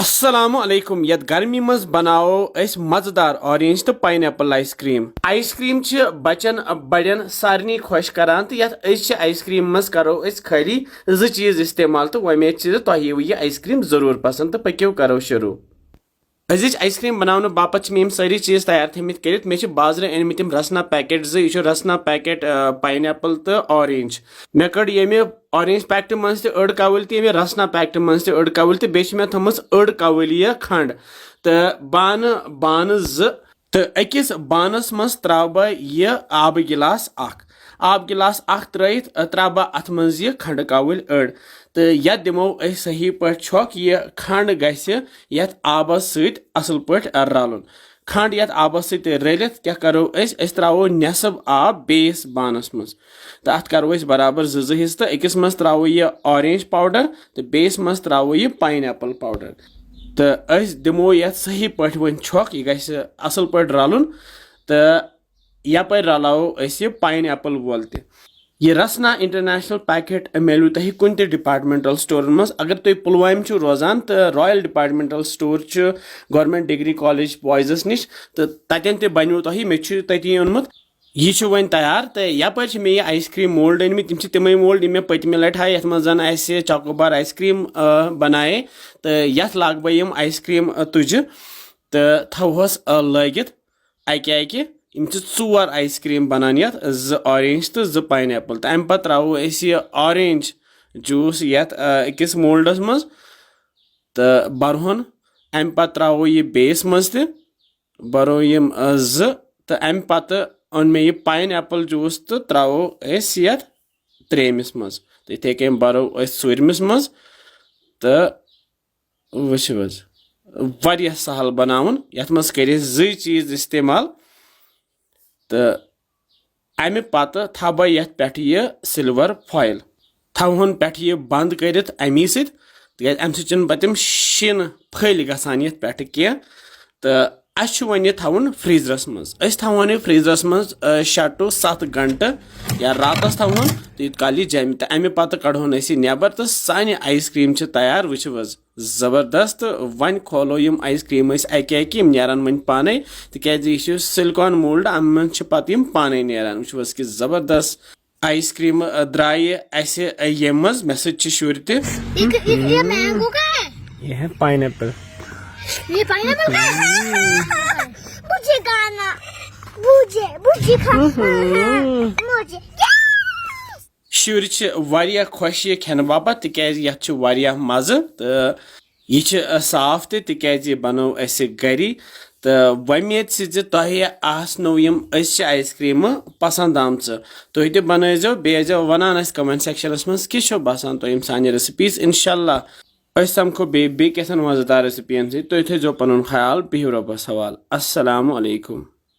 अस्सलामु अलैकुम यत गर्मी मज बनाओ अस मजेदार ऑरेंज तो पाइनएप्पल आइसक्रीम छ बचन बड़न सारनी खुश करान तो यत आइसक्रीम मज करो खाली जो चीज इस्तेमाल तो वमेद तह यह आइसक्रीम जरूर पसंद तो पक्यो करो शुरू अजिच आइसक्रीम बनाने बापत मे सारी चीज तैयार थमित कर मे बाजार अनमित रसना पैकेट यह रसना पैकेट पाइनएप्पल तो ऑरेंज मे कड़ ये ऑरेंज पैकेट मज अड़ कवल तो रसना पैकेट मज अड़ कवल तो मे थमस अड़ कवल यह खंड तो बान तो अकिस बानस मज त्राव बह यह आब गिलास त्रयित त्रा बह अथ मज यह खंड कवल अड़ तो यह दिमो सही पे छक यह खंड गथ आबस असल पे रलुन खंड यथ आबस रलित क्या करो त्रो नेसब आब बेस बानस मज तो अत करो बराबर जो हिस्स तो अकिस मज त्रो यह ऑरेंज पाउडर तो बेस मज त्रो यह पाइनएप्पल पाउडर तो दिमो यथ सही पे वन छक यह गस असल पे रलुन तो यप रलावो यह पाइनएप्पल वोल त यह रसना इंटरनेशनल पैकेट मिलू तुह कुन डिपार्टमेंटल स्टोर मज अगर तुम पुलवाम रोजान तो royal departmental store government degree college बॉयजस निश तो ततन तह बनो तुह मे तती ओनमुत यह वन तैयार तो यप मे यह आइसक्रीम मोल्ड अनमित तम मोल्ड मे पतमे लट हाय ये मज चॉकोबार आइसक्रीम बनाए तो यथ लाग बह आइसक्रीम तुज तो थवस लगित अकि चोर आइसक्रीम बनान यथ ऑरेंज तो पाइनएप्पल तो अम पे त्रो ऑरेंज जूस यथ अकिस मोल्डस मज तो बरहन अम पे त्रो यह बेस मज बरो यम तो अम पे ओन मे यह पाइनएप्पल जूस तो त्रो यथ त्रेमिस मज तो इथे कम बरो चूरमिस मज तो वो वारिया सहल बनावन यथ मज कर चीज इस्तेमाल तो अमे पत थव यथ पे यह सिल्वर फॉयल थवन पे यह बंद कर अमी अम सम शीन फल गसान ये पे कह तो अस वन थवन फ्रीजरस मज थवन फ्रीजरस मज 6 to 7 घंटे या रातस थवन तो इत काल यह जम तो अमे पे कड़ोन नबर तो सान आइसक्रीम तैयार वो जबरदस्त वन खोलो यम आइसक्रीम अकि नान वन पाने तह सिलिकॉन मोल्ड अम पे पाने नान वो कि जबरदस्त आइसक्रीम द्राय ये मज मे शुर पाइनएप्पल ये पाइनएप्पल मुझे गाना मुझे मुझे शुर वारिया खुश यह खेन बापत तिकाज यथ वारिया मज़ तो यह साफ तिकाज बनो गरी तो वमेद तह आसनो यम आइसक्रीम पसंद आमच तुह तह बनजो बेजो वनान कमेंट सेक्शनस मज किस बसान तुम सान रेसिपीज इंशाल्लाह समखो बे कैसन मजेदार रेसिपीन तुम थो पुन ख्याल बिहु रबस हवाल अस्सलामु अलैकुम।